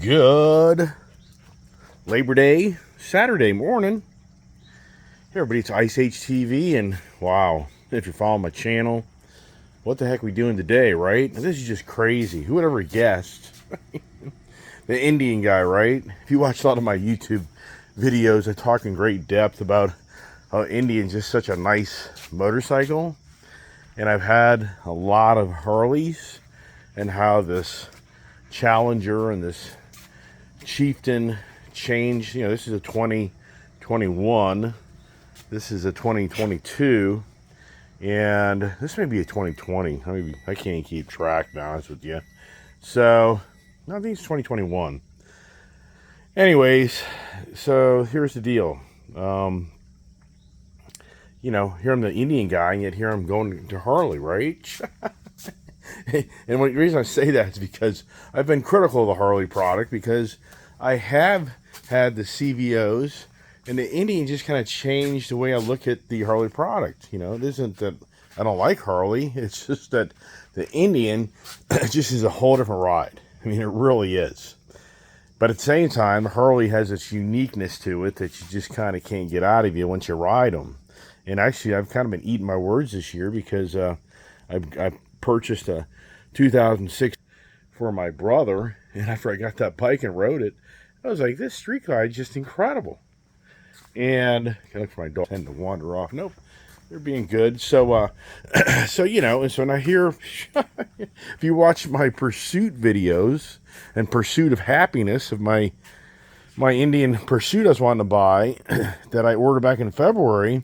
Good Labor Day, Saturday morning. Hey everybody, it's Ice HTV, and wow, if you're following my channel, what the heck are we doing today, right? This is just crazy. Who would ever guessed? The Indian guy, right? If you watch a lot of my YouTube videos, I talk in great depth about how Indian's just such a nice motorcycle. And I've had a lot of Harleys, and how this Challenger and this Chieftain changed. You know, this is a 2021, this is a 2022, and this may be a 2020. I can't keep track, to be honest with you. So I think it's 2021. Anyways, so here's the deal. You know, here I'm the Indian guy, and yet here I'm going to Harley, right? And the reason I say that is because I've been critical of the Harley product, because I have had the CVOs, and the Indian just kind of changed the way I look at the Harley product. You know, it isn't that I don't like Harley. It's just that the Indian just is a whole different ride. I mean, it really is. But at the same time, Harley has its uniqueness to it that you just kind of can't get out of you once you ride them. And actually, I've kind of been eating my words this year, because I purchased a 2006 for my brother, and after I got that bike and rode it, I was like, this street glide is just incredible. And I look for my dog, tend to wander off. Nope, they're being good. So so you know, and so now here, if you watch my pursuit videos and pursuit of happiness of my Indian Pursuit I was wanting to buy, that I ordered back in February,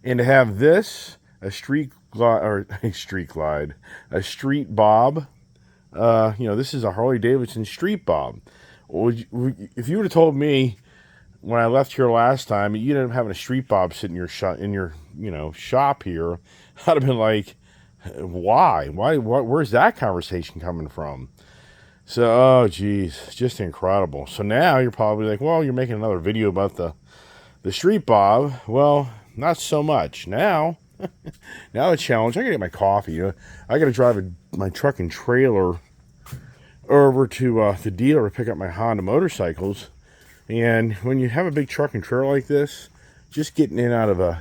and to have this, a street glide, or a street bob. You know, this is a Harley Davidson street bob. If you would have told me when I left here last time you ended up having a street bob sitting in your shop here, I'd have been like, why? Where's that conversation coming from? So, oh geez, just incredible. So now you're probably like, well, you're making another video about the street bob. Well, not so much now. Now the challenge, I gotta get my coffee. You know, I gotta drive my truck and trailer over to the dealer to pick up my Honda motorcycles. And when you have a big truck and trailer like this, just getting in out of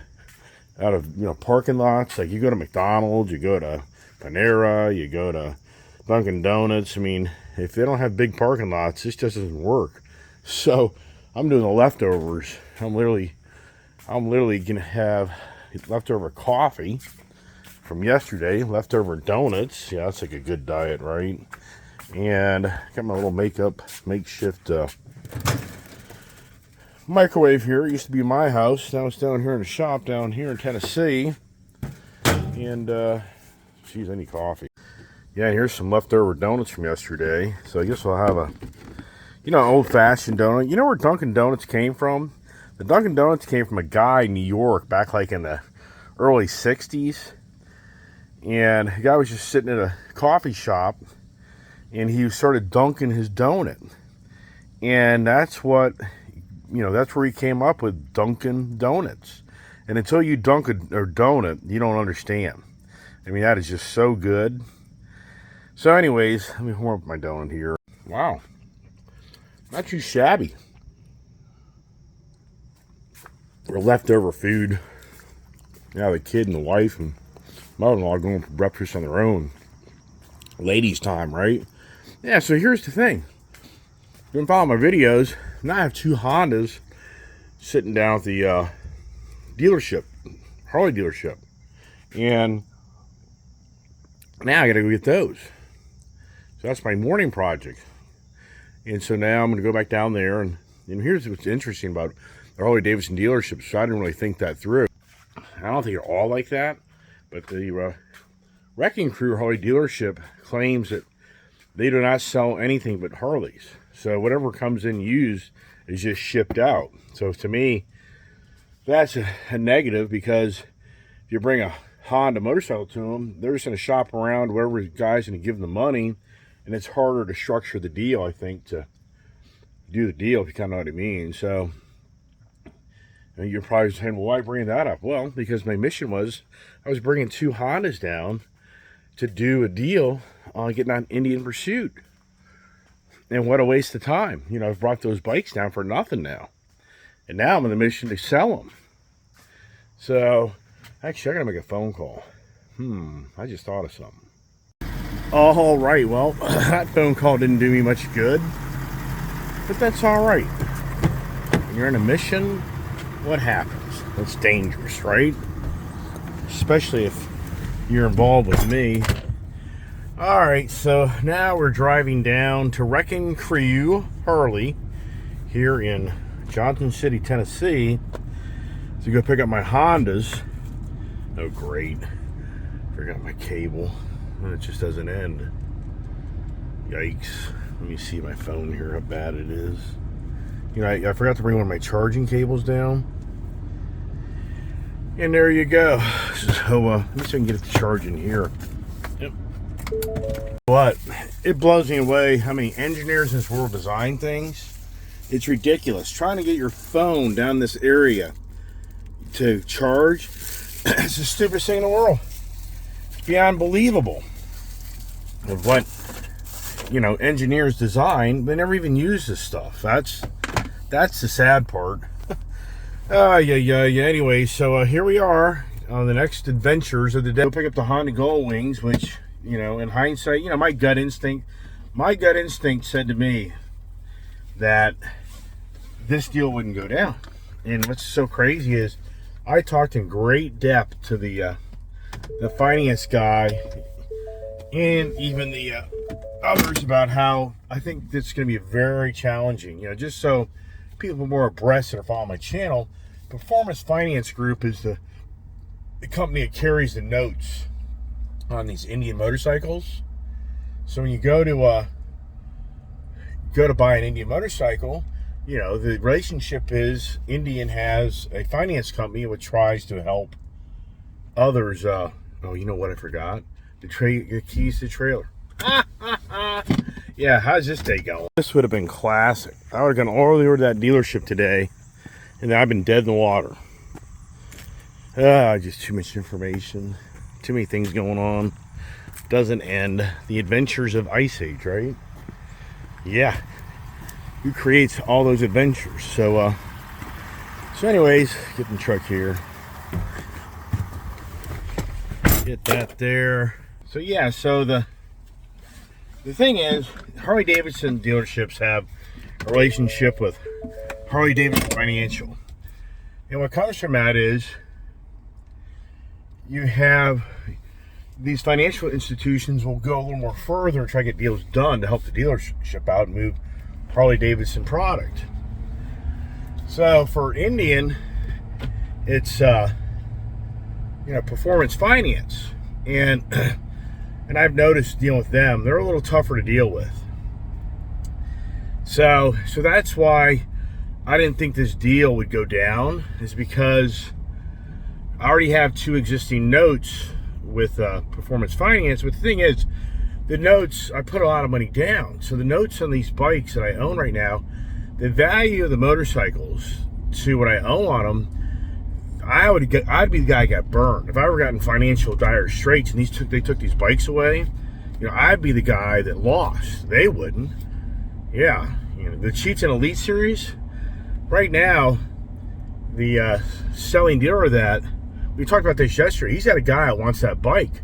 parking lots, like you go to McDonald's, you go to Panera, you go to Dunkin' Donuts. I mean, if they don't have big parking lots, this just doesn't work. So I'm doing the leftovers. I'm literally gonna have leftover coffee from yesterday, leftover donuts. Yeah, that's like a good diet, right? And got my little makeshift microwave here. It used to be my house. Now it's down here in the shop down here in Tennessee. And geez, I need coffee. Yeah, here's some leftover donuts from yesterday. So I guess I'll have a old-fashioned donut. You know where Dunkin' Donuts came from? The Dunkin' Donuts came from a guy in New York back like in the early 60s. And the guy was just sitting at a coffee shop, and he started dunking his donut. And that's where he came up with Dunkin' Donuts. And until you dunk a donut, you don't understand. I mean, that is just so good. So anyways, let me warm up my donut here. Wow. Not too shabby. Or leftover food. Now the kid and the wife and mother-in-law are going for breakfast on their own. Ladies' time, right? Yeah, so here's the thing. If you've been following my videos, now I have two Hondas sitting down at the dealership, Harley dealership. And now I gotta go get those. So that's my morning project. And so now I'm gonna go back down there, and here's what's interesting about the Harley Davidson dealership. So I didn't really think that through. I don't think they're all like that, but the Wrecking Crew Harley dealership claims that they do not sell anything but Harleys. So whatever comes in used is just shipped out. So to me, that's a negative, because if you bring a Honda motorcycle to them, they're just going to shop around whatever guy's going to give them the money, and it's harder to structure the deal, I think, to do the deal, if you kind of know what I mean. So and you're probably saying, well, why bring that up? Well, because my mission was, I was bringing two Hondas down to do a deal on getting on Indian Pursuit. And what a waste of time. You know, I've brought those bikes down for nothing now. And now I'm on the mission to sell them. So, actually, I gotta make a phone call. I just thought of something. All right, well, that phone call didn't do me much good. But that's all right. When you're on a mission, what happens? It's dangerous, right? Especially if you're involved with me. All right, so now we're driving down to Wrecking Crew Harley here in Johnson City, Tennessee, to go pick up my Hondas. Oh, great. Forgot my cable. And it just doesn't end. Yikes. Let me see my phone here, how bad it is. You know, I forgot to bring one of my charging cables down. And there you go. So, let me see if I can get it to charge in here. Yep. But it blows me away how many engineers in this world design things. It's ridiculous. Trying to get your phone down this area to charge, it's the stupidest thing in the world. It's beyond believable of what, you know, engineers design. They never even use this stuff. That's the sad part. Anyway, so here we are on the next adventures of the day. We'll pick up the Honda Gull Wings, which, you know, in hindsight, you know, my gut instinct said to me that this deal wouldn't go down. And what's so crazy is I talked in great depth to the finance guy and even the others about how I think this is going to be very challenging. You know, just so people are more abreast that are following my channel, Performance Finance Group is the company that carries the notes on these Indian motorcycles. So when you go to buy an Indian motorcycle, you know, the relationship is Indian has a finance company which tries to help others. Oh, you know what I forgot? The keys to the trailer. Yeah, how's this day going? This would have been classic. I would have gone all the way over to that dealership today, and I've been dead in the water. Just too much information. Too many things going on. Doesn't end. The adventures of Ice Age, right? Yeah. Who creates all those adventures? So anyways, get in the truck here. Get that there. So yeah, so the thing is, Harley Davidson dealerships have a relationship with Harley Davidson Financial. And what comes from that is you have these financial institutions will go a little more further and try to get deals done to help the dealership out and move Harley Davidson product. So for Indian, it's you know, Performance Finance, and I've noticed dealing with them, they're a little tougher to deal with. So that's why I didn't think this deal would go down, is because I already have 2 existing notes with Performance Finance. But the thing is, the notes, I put a lot of money down. So the notes on these bikes that I own right now, the value of the motorcycles to what I own on them, I'd be the guy that got burned. If I ever got in financial dire straits and they took these bikes away, you know, I'd be the guy that lost. They wouldn't. Yeah, you know, the Cheats and Elite series, right now, the selling dealer of that, we talked about this yesterday. He's got a guy that wants that bike.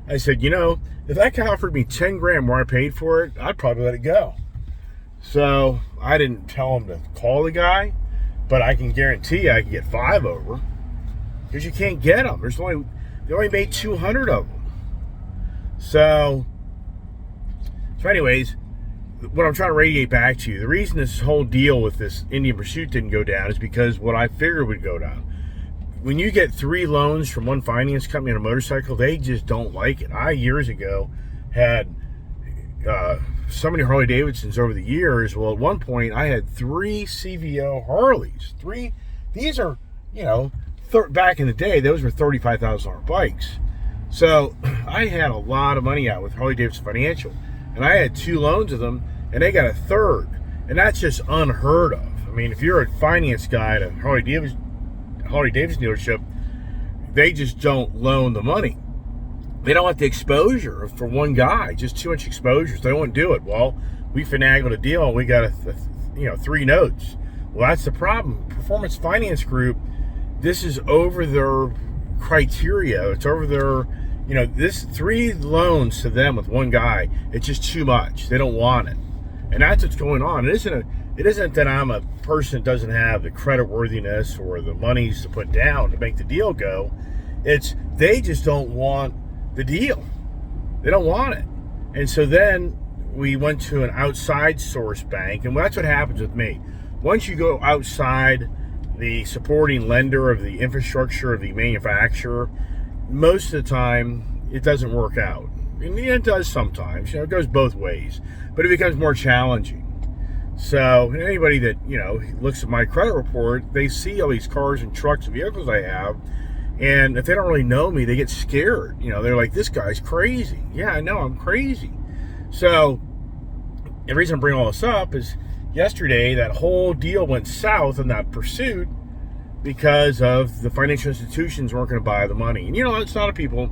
I said, you know, if that guy offered me 10 grand more I paid for it, I'd probably let it go. So I didn't tell him to call the guy, but I can guarantee you I can get 5 over, because you can't get them. They only made 200 of them. So anyways, what I'm trying to radiate back to you, the reason this whole deal with this Indian Pursuit didn't go down is because what I figured would go down. When you get 3 loans from one finance company on a motorcycle, they just don't like it. I, years ago, had so many Harley Davidsons over the years. Well, at one point, I had 3 CVO Harleys. These are, you know, back in the day, those were $35,000 bikes. So I had a lot of money out with Harley Davidson Financial. And I had 2 loans of them, and they got a 3rd. And that's just unheard of. I mean, if you're a finance guy at a Harley Davidson dealership, they just don't loan the money. They don't want the exposure for one guy, just too much exposure, so they won't do it. Well, we finagled a deal and we got 3 notes. Well, that's the problem. Performance Finance Group, this is over their criteria. It's over their, this 3 loans to them with one guy. It's just too much. They don't want it, and that's what's going on. It isn't that I'm a person that doesn't have the credit worthiness or the monies to put down to make the deal go. It's they just don't want the deal. They don't want it. And so then we went to an outside source bank, and that's what happens with me. Once you go outside the supporting lender of the infrastructure of the manufacturer, most of the time it doesn't work out. And it does sometimes. It goes both ways, but it becomes more challenging. So anybody that looks at my credit report, they see all these cars and trucks and vehicles I have, and if they don't really know me, they get scared. They're like, this guy's crazy. Yeah, I know, I'm crazy. So the reason I'm bringing all this up is yesterday that whole deal went south in that pursuit because of the financial institutions weren't going to buy the money. And it's not a people.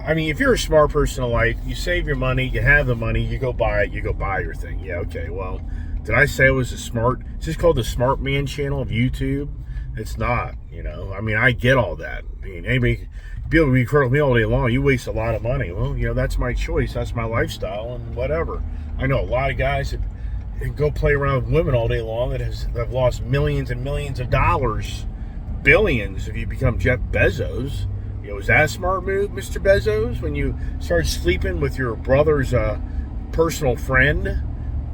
I mean, if you're a smart person in life, you save your money, you have the money, you go buy it, you go buy your thing. Yeah, okay, well, did I say it was it's just called the Smart Man channel of YouTube? It's not, I mean, I get all that. I mean, anybody be able to be critical of me all day long, you waste a lot of money. Well, that's my choice, that's my lifestyle, and whatever. I know a lot of guys that go play around with women all day long that have lost millions and millions of dollars, billions if you become Jeff Bezos. Is that a smart move, Mr. Bezos? When you start sleeping with your brother's personal friend,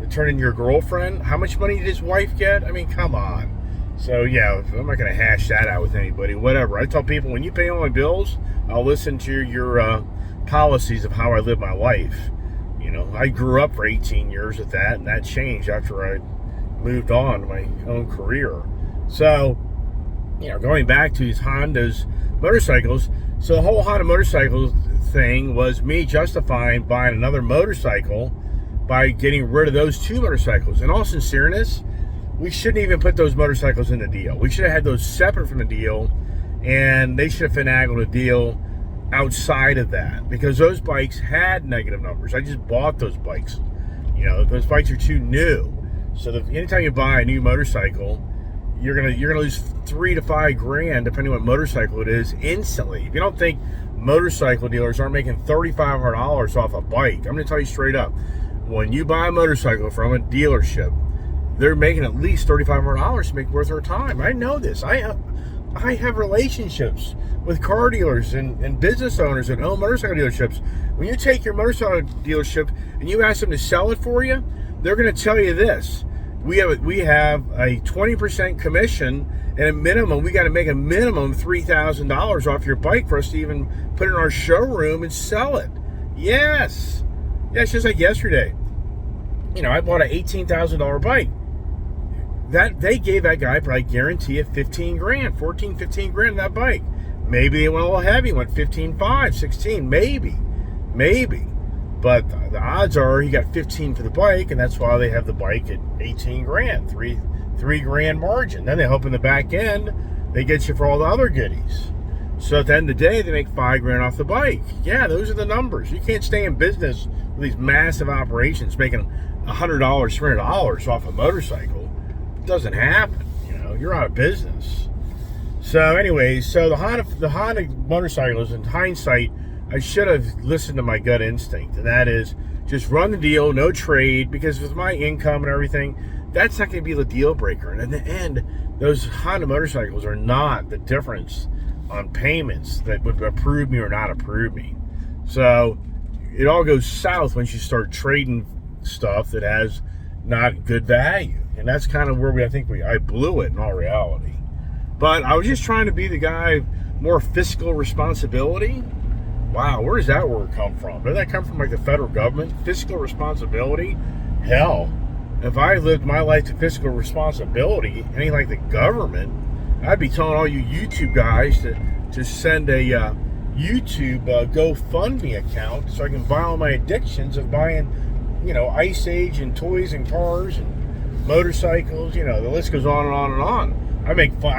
turning your girlfriend? How much money did his wife get? I mean, come on. So, yeah, I'm not going to hash that out with anybody. Whatever. I tell people, when you pay all my bills, I'll listen to your policies of how I live my life. I grew up for 18 years with that, and that changed after I moved on to my own career. So, going back to these Honda's motorcycles, so the whole Honda motorcycle thing was me justifying buying another motorcycle by getting rid of those 2 motorcycles. In all sincereness, we shouldn't even put those motorcycles in the deal. We should have had those separate from the deal, and they should have finagled a deal outside of that, because those bikes had negative numbers. I just bought those bikes. Those bikes are too new. So anytime you buy a new motorcycle, you're gonna lose $3,000 to $5,000 depending on what motorcycle it is instantly. If you don't think motorcycle dealers aren't making $3,500 off a bike, I'm gonna tell you straight up, when you buy a motorcycle from a dealership, they're making at least $3,500 to make it worth their time. I know this. I have relationships with car dealers and business owners that own motorcycle dealerships. When you take your motorcycle dealership and you ask them to sell it for you, they're going to tell you this: we have a 20% commission, and a minimum, we got to make a minimum $3,000 off your bike for us to even put it in our showroom and sell it. Yes. Yeah, it's just like yesterday. I bought an $18,000 bike. That they gave that guy, probably guarantee, 15 grand, 14, 15 grand in that bike. Maybe they went a little heavy, went 15.5, 16, maybe. But the odds are he got 15 for the bike, and that's why they have the bike at 18 grand, three grand margin. Then they hope in the back end they get you for all the other goodies. So at the end of the day, they make 5 grand off the bike. Yeah, those are the numbers. You can't stay in business with these massive operations making $100, $300 off a motorcycle. It doesn't happen. You're out of business. So anyways, the Honda motorcycles, in hindsight, I should have listened to my gut instinct, and that is just run the deal, no trade, because with my income and everything, that's not going to be the deal breaker. And in the end, those Honda motorcycles are not the difference on payments that would approve me or not approve me. So it all goes south once you start trading stuff that has not good value. And that's kind of where I blew it in all reality. But I was just trying to be the guy, more fiscal responsibility. Wow, where does that word come from? Does that come from like the federal government? Fiscal responsibility? Hell, if I lived my life to fiscal responsibility, anything like the government, I'd be telling all you YouTube guys to send a YouTube GoFundMe account so I can buy all my addictions of buying, Ice Age and toys and cars and motorcycles. The list goes on and on and on. I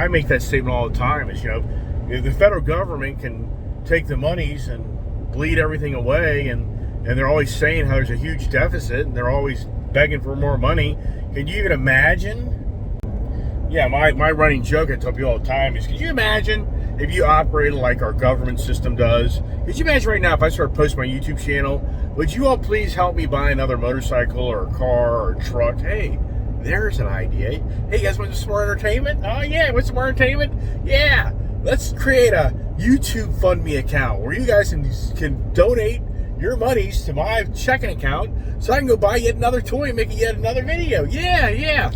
make that statement all the time. Is if the federal government can take the monies and bleed everything away, and they're always saying how there's a huge deficit, and they're always begging for more money. Can you even imagine? Yeah, my running joke I tell people all the time is, could you imagine if you operated like our government system does? Could you imagine right now if I started posting my YouTube channel, would you all please help me buy another motorcycle or a car or a truck? Hey, there's an idea. Hey, you guys want some more entertainment? Oh, yeah, what's some more entertainment? Yeah, let's create a YouTube Fund Me account where you guys can donate your monies to my checking account so I can go buy yet another toy and make yet another video. Yeah.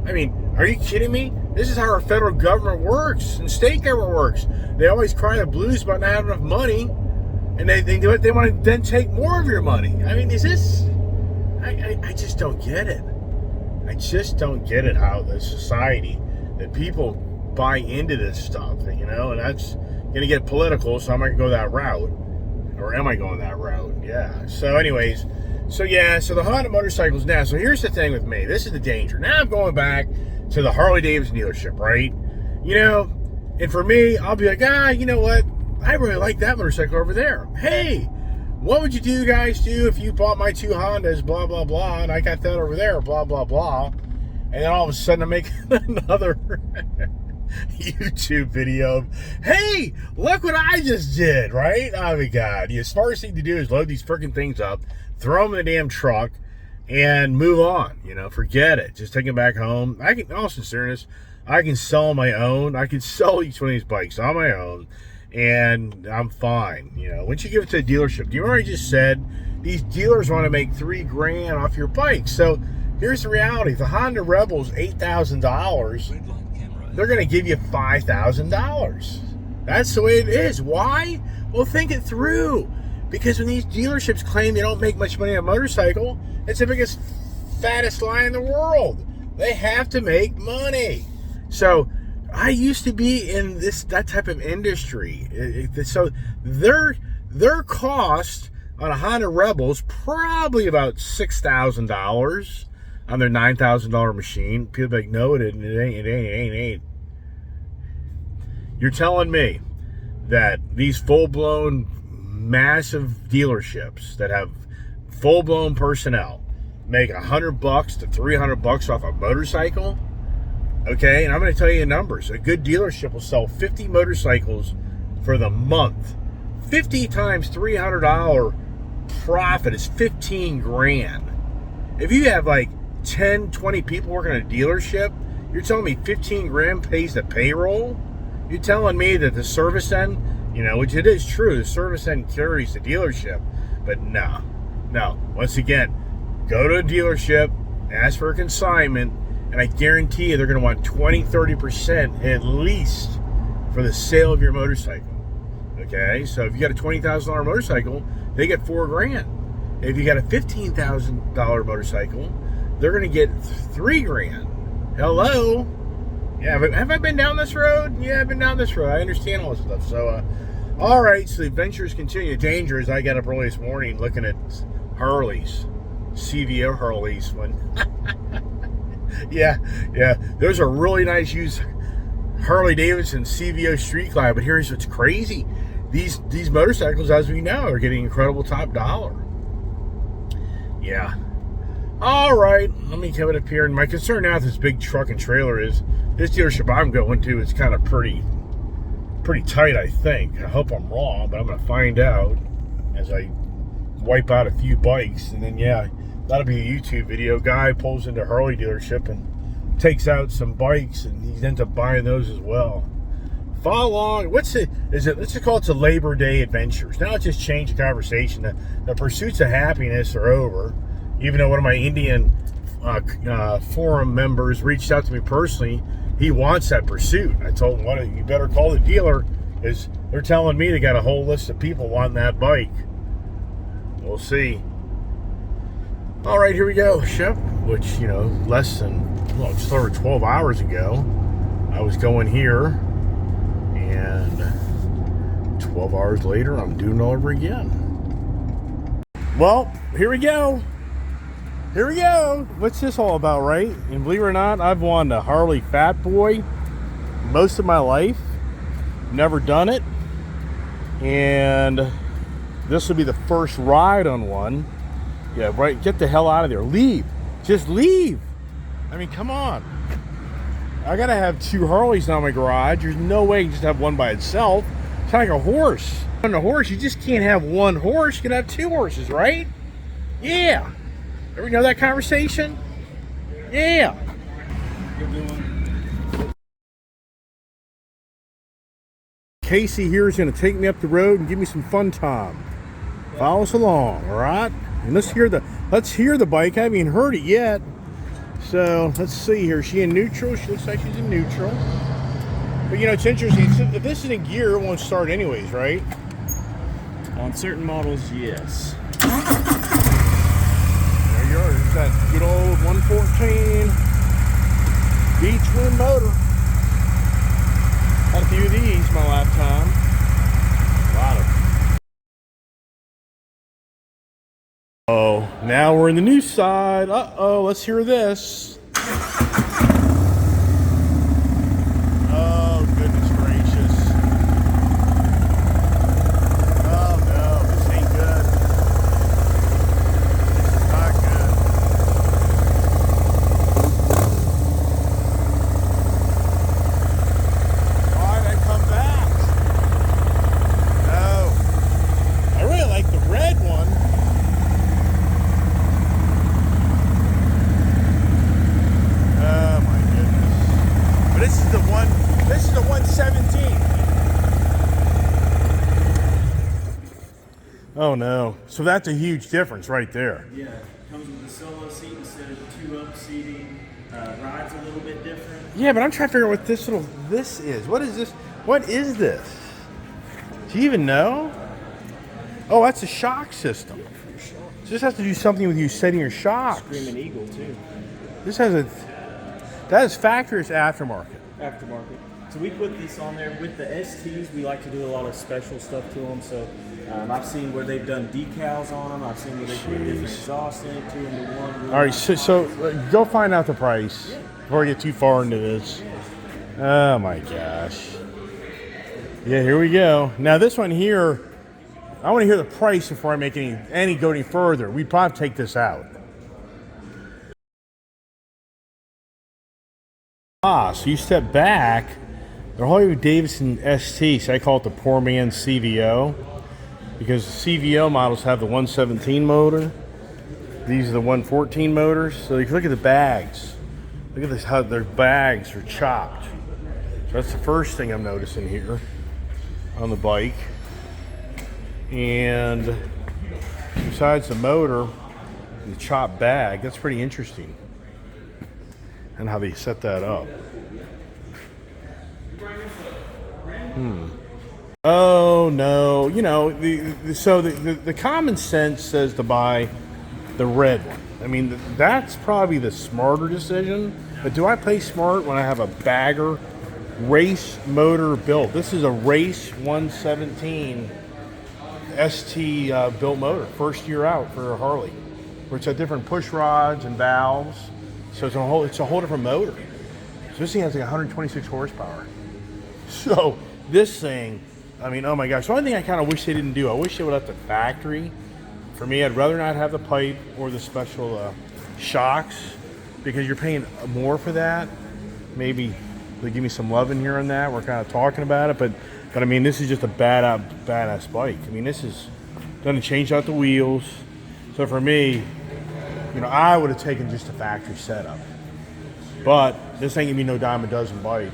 I mean, are you kidding me? This is how our federal government works and state government works. They always cry the blues about not having enough money, and they do it. They want to then take more of your money. I mean, is this? I just don't get it. I just don't get it how the society, that people buy into this stuff, and that's going to get political, so I'm not going to go that route. Or am I going that route? Yeah. So anyways, so the Honda motorcycles now. So here's the thing with me. This is the danger. Now I'm going back to the Harley Davidson dealership, right? And for me, I'll be like, you know what? I really like that motorcycle over there. Hey, what would you guys do if you bought my two Hondas, blah, blah, blah, and I got that over there, blah, blah, blah. And then all of a sudden I'm making another YouTube video of, hey, look what I just did, right? Oh my God. The smartest thing to do is load these freaking things up, throw them in the damn truck, and move on. Forget it. Just take them back home. In all sincereness, I can sell my own. I can sell each one of these bikes on my own, and I'm fine. Once you give it to a dealership, do you remember I just said these dealers want to make $3,000 off your bike? So here's the reality. If the Honda Rebel's $8,000, they're going to give you $5,000. That's the way it is. Why? Well, think it through. Because when these dealerships claim they don't make much money on a motorcycle, it's the biggest, fattest lie in the world. They have to make money. So I used to be in that type of industry. So their cost on a Honda Rebel's probably about $6,000 on their $9,000 machine. People are like, no, it isn't. It ain't. You're telling me that these full-blown massive dealerships that have full-blown personnel make $100 to $300 off a motorcycle? Okay, and I'm going to tell you the numbers. A good dealership will sell 50 motorcycles for the month. 50 times $300 profit is $15,000. If you have like 10, 20 people working at a dealership, you're telling me $15,000 pays the payroll? You're telling me that the service end, which it is true, the service end carries the dealership, but no. Once again, go to a dealership, ask for a consignment, and I guarantee you they're going to want 20, 30% at least for the sale of your motorcycle. Okay, so if you got a $20,000 motorcycle, they get $4,000. If you got a $15,000 motorcycle, they're going to get $3,000. Hello? Yeah, have I been down this road? Yeah, I've been down this road. I understand all this stuff. So, all right, so the adventures continue. Danger is I got up early this morning looking at Harleys, CVO Harleys. Yeah, those are really nice used Harley Davidson CVO Street Glide. But here's what's crazy. These motorcycles, as we know, are getting incredible top dollar. Yeah. All right, let me come it up here. And my concern now with this big truck and trailer is this dealership I'm going to is kind of pretty tight, I think. I hope I'm wrong, but I'm going to find out as I wipe out a few bikes. And then, yeah, that'll be a YouTube video. Guy pulls into a Harley dealership and takes out some bikes, and he ends up buying those as well. Follow along. Let's just call it the Labor Day adventures. Now let's just change the conversation. The pursuits of happiness are over. Even though one of my Indian forum members reached out to me personally, he wants that pursuit. I told him, you better call the dealer, because they're telling me they got a whole list of people wanting that bike. We'll see. All right, here we go. Ship, which, less than, just over 12 hours ago, I was going here, and 12 hours later, I'm doing it all over again. Well, here we go. What's this all about, right? And believe it or not, I've wanted a Harley Fat Boy most of my life. Never done it. And this will be the first ride on one. Yeah, right. Get the hell out of there. Leave. Just leave. I mean, come on. I gotta have 2 Harleys now in my garage. There's no way you can just have one by itself. It's like a horse. On a horse, you just can't have 1 horse. You can have 2 horses, right? Yeah. Ever know that conversation? Yeah. Casey here is going to take me up the road and give me some fun time. Follow us along, all right? And let's hear the bike. I haven't even heard it yet. So let's see here. Is she in neutral? She looks like she's in neutral. But you know, it's interesting. If this is in gear, it won't start anyways, right? On certain models, yes. There you are. It's that good old 114 beach wind motor. Had a few of these my lifetime. A lot of them. Oh, now we're in the new side. Uh-oh, let's hear this. Oh, goodness gracious. Oh, no, this ain't good. This is not good. Why'd I come back? No. I really like the red one. This is the 117. Oh no. So that's a huge difference right there. Yeah, it comes with a solo seat instead of 2-up seating. Rides a little bit different. Yeah, but I'm trying to figure out what this is. What is this? What is this? Do you even know? Oh, that's a shock system. So this has to do something with you setting your shocks. Screaming Eagle too. This has that is factory or aftermarket? Aftermarket. So we put this on there with the STs. We like to do a lot of special stuff to them. So I've seen where they've done decals on them. I've seen where they put different exhaust in it, 2 into 1. All right, so go find out the price before I get too far into this. Oh my gosh. Yeah, here we go. Now this one here, I want to hear the price before I make go any further. We'd probably take this out. So you step back. The Harley-Davidson ST, so I call it the poor man's CVO, because the CVO models have the 117 motor. These are the 114 motors. So if you look at the bags, look at this, how their bags are chopped. So that's the first thing I'm noticing here on the bike. And besides the motor, the chopped bag, that's pretty interesting. And how they set that up. Oh no, you know, the common sense says to buy the red one. I mean, that's probably the smarter decision. But do I play smart when I have a bagger race motor built? This is a race 117 ST built motor, first year out for a Harley, where it's got different push rods and valves. So it's a whole different motor. So this thing has like 126 horsepower. So this thing, I mean, oh my gosh. The only thing I kind of wish they didn't do, I wish they would have the factory. For me, I'd rather not have the pipe or the special shocks, because you're paying more for that. Maybe they give me some love in here on that. We're kind of talking about it, but I mean, this is just a badass bike. I mean, this is going to change out the wheels. So for me, you know, I would have taken just a factory setup. But this ain't gonna be no dime a dozen bike.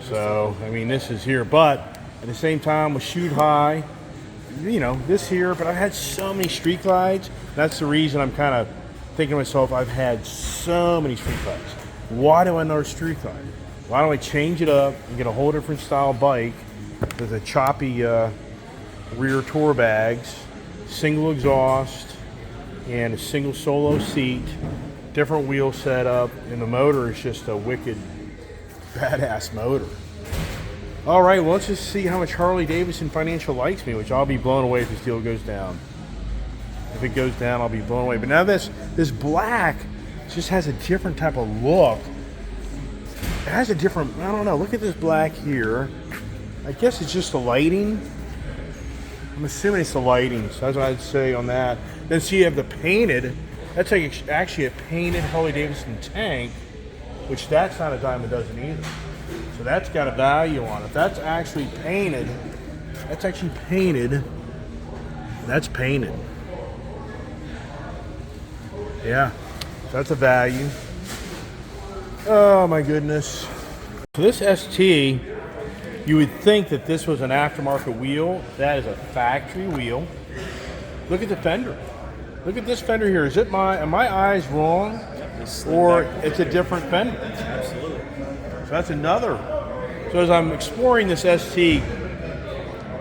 So, I mean, this is here. But at the same time, with Shoot High, you know, this here, but I've had so many street glides. That's the reason I'm kind of thinking to myself, I've had so many street glides. Why do I know a street glide? Why don't I change it up and get a whole different style bike with a choppy rear tour bags, single exhaust, and a single solo seat, different wheel setup, and the motor is just a wicked, badass motor. All right, well, let's just see how much Harley-Davidson Financial likes me, which I'll be blown away if this deal goes down. If it goes down, I'll be blown away. But now this black just has a different type of look. It has a different, I don't know, look at this black here. I guess it's just the lighting. I'm assuming it's the lighting, so that's what I'd say on that. Then see, you have the painted That's like actually a painted Harley Davidson tank, which that's not a dime a dozen either. So that's got a value on it. That's actually painted. That's actually painted. That's painted. Yeah, so that's a value. Oh my goodness. So this ST, you would think that this was an aftermarket wheel. That is a factory wheel. Look at the fender. Look at this fender here. Am my eyes wrong? Or it's a different fender? Absolutely. So that's another. So as I'm exploring this ST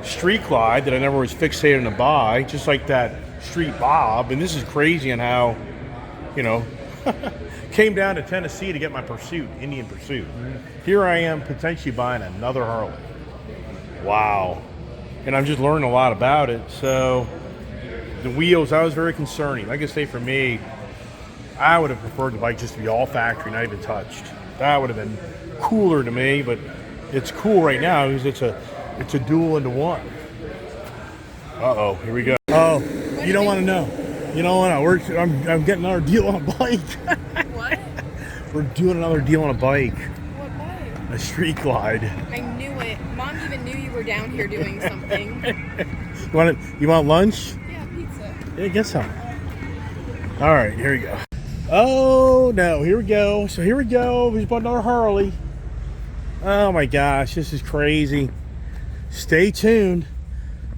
Street Glide that I never was fixated to buy, just like that Street Bob, and this is crazy on how, you know, came down to Tennessee to get my Pursuit, Indian Pursuit. Here I am potentially buying another Harley. Wow. And I'm just learning a lot about it. So the wheels, I was very concerning. Like I say, for me, I would have preferred the bike just to be all factory, not even touched. That would have been cooler to me, but it's cool right now because it's a dual into one. Uh-oh, here we go. Oh, you don't want to know. You don't want to. I'm getting another deal on a bike. What? We're doing another deal on a bike. What bike? A Street Glide. I knew it. Mom even knew you were down here doing something. You want lunch? Yeah, pizza. Yeah, get some. All right, here we go. Oh no, here we go. So here we go. We just bought another Harley. Oh my gosh, this is crazy. Stay tuned.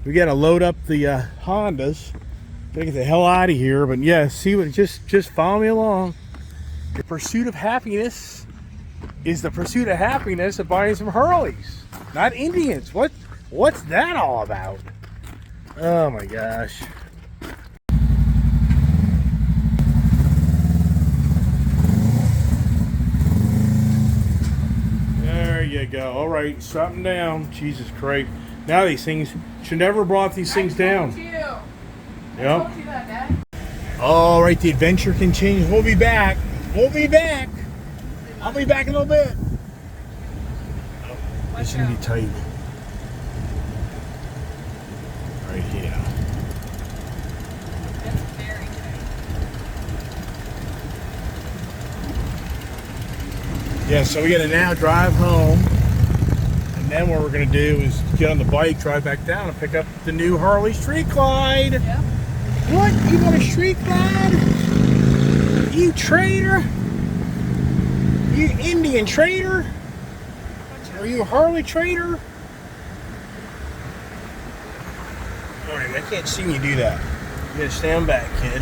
We gotta load up the Hondas. Gotta get the hell out of here. But yeah, see what? Just follow me along. The pursuit of happiness is the pursuit of happiness of buying some Harleys, not Indians. What's that all about? Oh my gosh. There you go. All right, something down. Jesus Christ. Now these things should never have brought these things down. Yep. All right, the adventure continues. We'll be back. We'll be back. I'll be back in a little bit. This is gonna be tight. Right here. That's very tight. Yeah, so we gotta now drive home. And then what we're gonna do is get on the bike, drive back down, and pick up the new Harley Street Glide. Yep. What? You want a Street Glide? You traitor? You Indian traitor? Are you a Harley traitor? Alright, I can't see you do that. You gotta stand back, kid.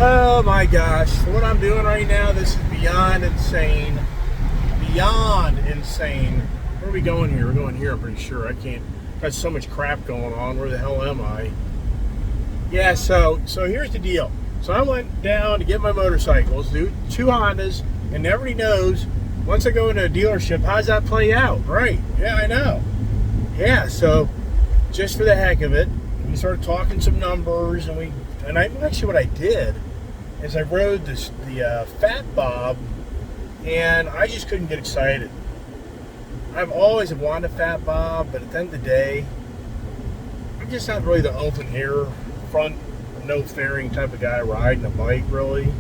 Oh my gosh, what I'm doing right now, this is beyond insane. Beyond insane. Where are we going here? We're going here, I'm pretty sure. I can't, got so much crap going on. Where the hell am I? Yeah, so here's the deal. So I went down to get my motorcycles, dude, 2 Hondas, and everybody knows, once I go into a dealership, how does that play out? Right, yeah, I know. Yeah, so just for the heck of it, we started talking some numbers, and actually what I did is I rode the Fat Bob, and I just couldn't get excited. I've always wanted a Fat Bob, but at the end of the day, I'm just not really the open air, front, no fairing type of guy riding a bike, really.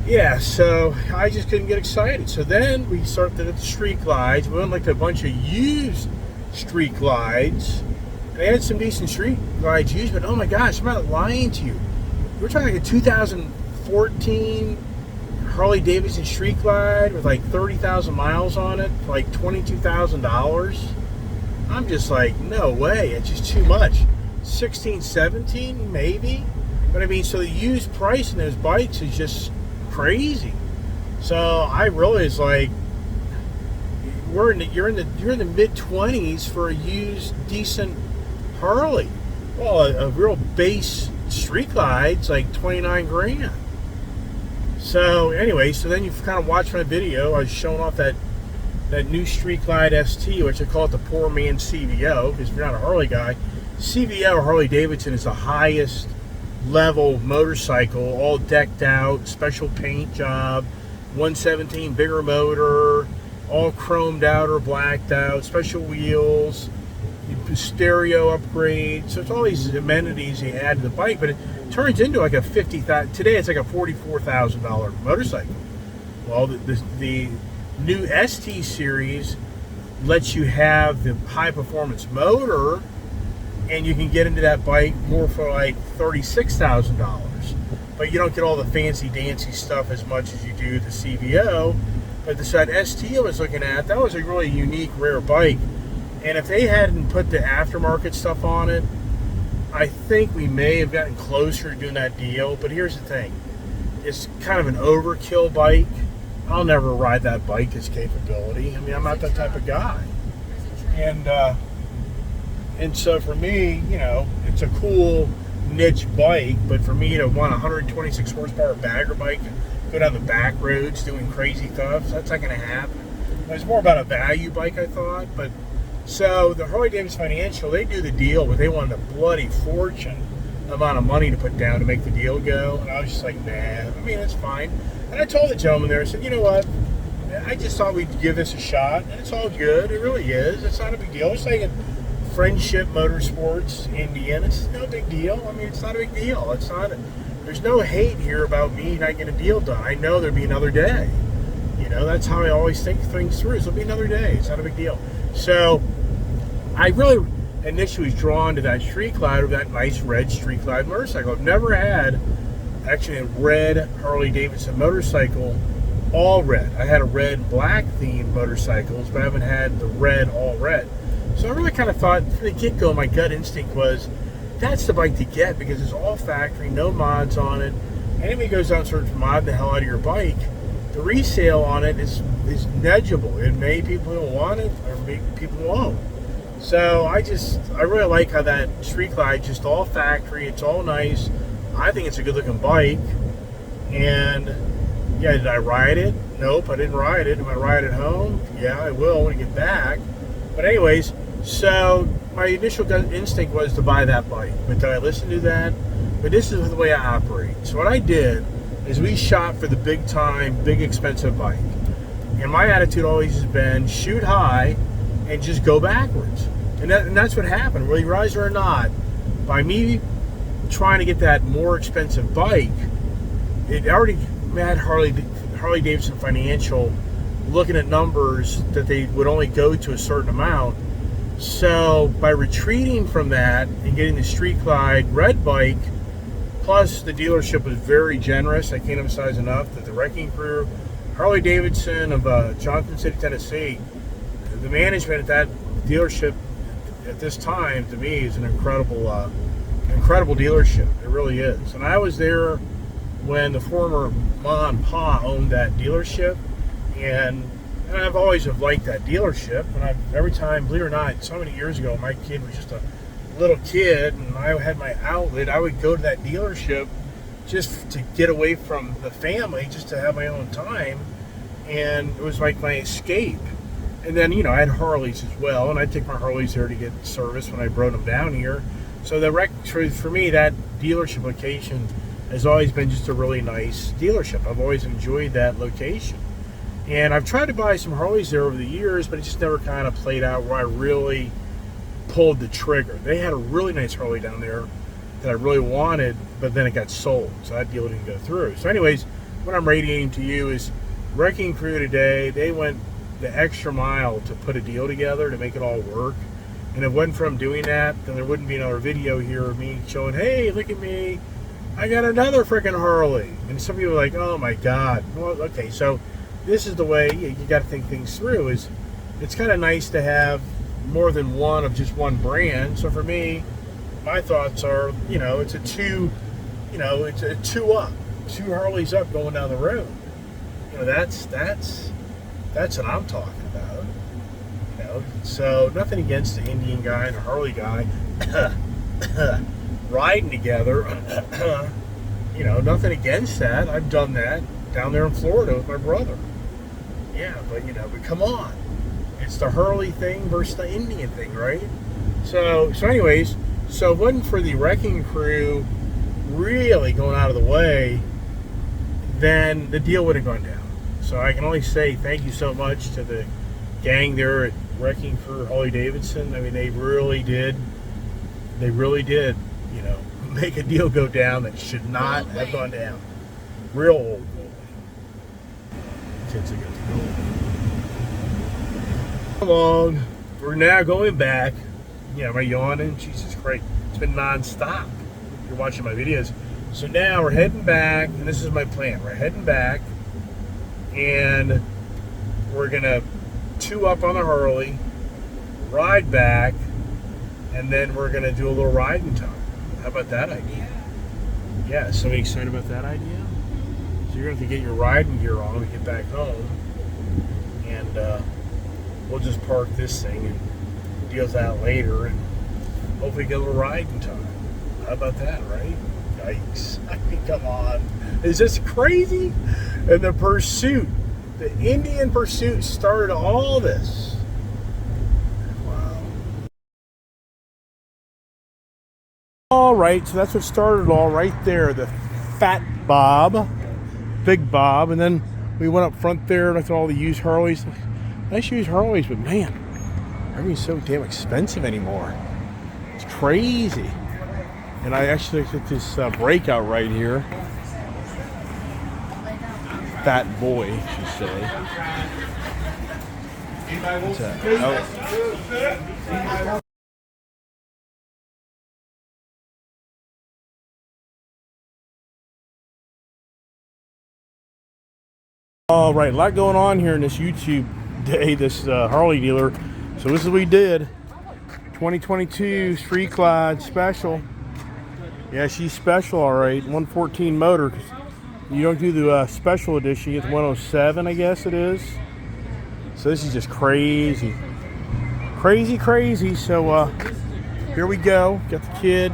Yeah, so I just couldn't get excited. So then we started at the Street Glides. We went like a bunch of used Street Glides. They had some decent Street Glides used, but oh my gosh, I'm not lying to you. We're talking like a 2014 Harley Davidson Street Glide with like 30,000 miles on it for like $22,000. I'm just like, no way, it's just too much. 16, 17, maybe. But I mean, so the used price in those bikes is just crazy. So I really was like, you're in the mid 20s for a used decent Harley. Well, a real base Street Glide's like 29 grand. So anyway, so then you've kind of watched my video. I was showing off that new Street Glide ST, which I call it the poor man CVO, because if you're not a Harley guy, CVO or Harley Davidson is the highest level motorcycle, all decked out, special paint job, 117 bigger motor, all chromed out or blacked out, special wheels, stereo upgrade. So it's all these amenities you add to the bike, but it turns into like a today it's like a $44,000 motorcycle. Well, the new ST series lets you have the high performance motor, and you can get into that bike more for like $36,000. But you don't get all the fancy dancy stuff as much as you do the CVO. But the ST I was looking at, that was a really unique, rare bike. And if they hadn't put the aftermarket stuff on it, I think we may have gotten closer to doing that deal. But here's the thing. It's kind of an overkill bike. I'll never ride that bike, its capability. I mean, I'm not that type of guy. And so for me, you know, it's a cool niche bike, but for me to want a 126 horsepower bagger bike and go down the back roads doing crazy stuff, that's not going to happen. It was more about a value bike, I thought. But so the Harley Davidson Financial, they do the deal, but they wanted a bloody fortune amount of money to put down to make the deal go. And I was just like, nah, I mean, it's fine. And I told the gentleman there, I said, you know what? I just thought we'd give this a shot, and it's all good. It really is. It's not a big deal. It's like a Friendship Motorsports, Indian. It's no big deal. I mean, it's not a big deal. It's not. There's no hate here about me not getting a deal done. I know there'll be another day. You know, that's how I always think things through. There'll be another day. It's not a big deal. So I really initially was drawn to that Street Glide, or that nice red Street Glide motorcycle. I've never had actually a red Harley Davidson motorcycle, all red. I had a red and black themed motorcycles, but I haven't had the red all red. So I really kind of thought from the get-go, my gut instinct was that's the bike to get, because it's all factory, no mods on it. Anybody goes out and starts to mod the hell out of your bike, the resale on it is negligible. It may people will want it, or maybe people won't. So I really like how that Street Glide, just all factory, it's all nice. I think it's a good looking bike. And yeah, did I ride it? Nope, I didn't ride it. Am I ride it home? Yeah, I will when I get back. But anyways, so my initial gut instinct was to buy that bike. But did I listen to that? But this is the way I operate. So what I did is we shot for the big time, big expensive bike. And my attitude always has been shoot high and just go backwards. And that's what happened, whether you rise or not. By me trying to get that more expensive bike, it already had Harley Davidson Financial looking at numbers that they would only go to a certain amount. So by retreating from that and getting the Street Glide red bike, plus the dealership was very generous, I can't emphasize enough that the Wrecking Crew, Harley Davidson of Johnson City, Tennessee, the management at that dealership at this time, to me, is an incredible dealership. It really is. And I was there when the former Ma and Pa owned that dealership, and I've always have liked that dealership. And every time, believe it or not, so many years ago, my kid was just a little kid, and I had my outlet. I would go to that dealership just to get away from the family, just to have my own time, and it was like my escape. And then, you know, I had Harleys as well, and I'd take my Harleys there to get service when I brought them down here. So for me, that dealership location has always been just a really nice dealership. I've always enjoyed that location. And I've tried to buy some Harleys there over the years, but it just never kind of played out where I really pulled the trigger. They had a really nice Harley down there that I really wanted, but then it got sold, so that deal didn't go through. So anyways, what I'm radiating to you is Wrecking Crew today, they went the extra mile to put a deal together to make it all work. And if it wasn't for them doing that, then there wouldn't be another video here of me showing, hey, look at me, I got another freaking Harley. And some people are like, oh my God. Well, okay, so this is the way you got to think things through. Is it's kind of nice to have more than one of just one brand. So for me, my thoughts are, you know, it's a two up, two Harleys up going down the road. You know, that's what I'm talking about. You know, so nothing against the Indian guy and the Harley guy riding together. You know, nothing against that. I've done that down there in Florida with my brother. Yeah, but you know, but come on. It's the Harley thing versus the Indian thing, right? So anyways, so if it wasn't for the Wrecking Crew really going out of the way, then the deal would have gone down. So I can only say thank you so much to the gang there at Wrecking for Harley Davidson. I mean, they really did, you know, make a deal go down that should not have gone down. Real old gold. Since I got the gold. Along, we're now going back. Yeah, am I yawning? Jesus Christ. It's been non-stop. You're watching my videos. So now we're heading back, and this is my plan. We're heading back, and we're going to two up on the Harley, ride back, and then we're going to do a little riding time. How about that idea? Yeah, so excited about that idea? So you're going to have to get your riding gear on when we get back home, and we'll just park this thing and deal with that later, and hopefully get a little riding time. How about that, right? Yikes. I mean, come on. Is this crazy? And the pursuit, the Indian pursuit started all this. Wow. All right, so that's what started it all right there. The Fat Bob, Big Bob, and then we went up front there and looked at all the used Harleys. Nice used Harleys, but man, everything's so damn expensive anymore. It's crazy. And I actually looked at this breakout right here. Fat boy, I should say. What's that? All right, a lot going on here in this YouTube day, this Harley dealer. So this is what we did. 2022 Street Glide Special. Yeah, she's special, all right. 114 motor. You don't do the special edition. You get the 107, I guess it is. So this is just crazy. Crazy. So here we go. Got the kid.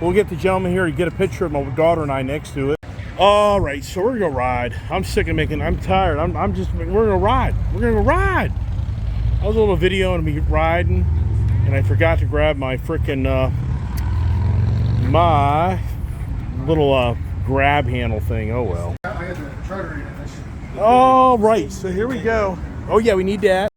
We'll get the gentleman here to get a picture of my daughter and I next to it. All right, so we're gonna ride. I'm sick of making. I'm tired. We're gonna ride. We're gonna go ride. I was a little video and me riding, and I forgot to grab my frickin' my little grab handle thing. Oh well. All right, so here we go. Oh yeah, we need that.